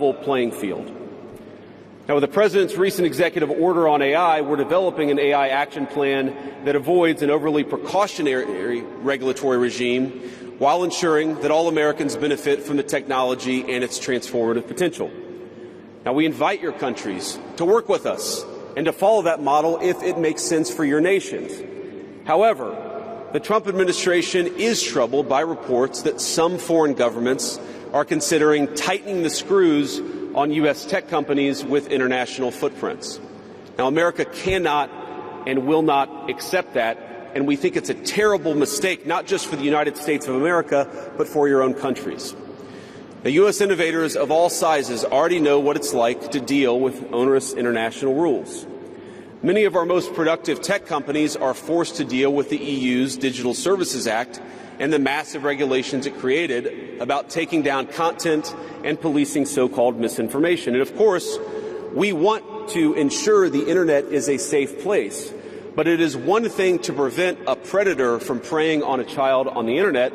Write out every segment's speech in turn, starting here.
level playing field. Now, with the President's recent executive order on AI, we're developing an AI action plan that avoids an overly precautionary regulatory regime while ensuring that all Americans benefit from the technology and its transformative potential. Now, we invite your countries to work with us and to follow that model if it makes sense for your nations. However, the Trump administration is troubled by reports that some foreign governments are considering tightening the screws on U.S. tech companies with international footprints. Now, America cannot and will not accept that, and we think it's a terrible mistake, not just for the United States of America, but for your own countries. The U.S. innovators of all sizes already know what it's like to deal with onerous international rules. Many of our most productive tech companies are forced to deal with the EU's Digital Services Act and the massive regulations it created about taking down content and policing so-called misinformation. And of course, we want to ensure the Internet is a safe place, but it is one thing to prevent a predator from preying on a child on the Internet,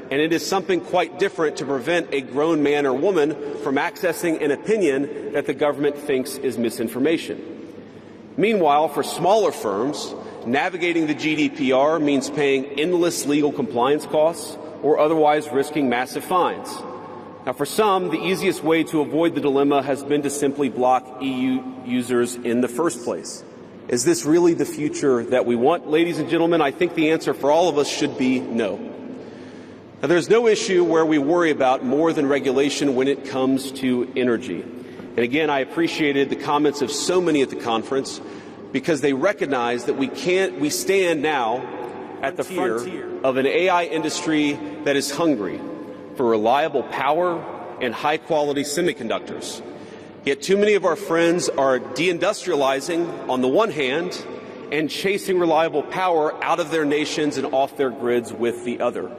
and it is something quite different to prevent a grown man or woman from accessing an opinion that the government thinks is misinformation. Meanwhile, for smaller firms, navigating the GDPR means paying endless legal compliance costs or otherwise risking massive fines. Now, for some, the easiest way to avoid the dilemma has been to simply block EU users in the first place. Is this really the future that we want? Ladies and gentlemen, I think the answer for all of us should be no. Now, there's no issue where we worry about more than regulation when it comes to energy. And again, I appreciated the comments of so many at the conference because they recognize that we stand now at the frontier of an AI industry that is hungry for reliable power and high-quality semiconductors. Yet too many of our friends are deindustrializing on the one hand and chasing reliable power out of their nations and off their grids with the other.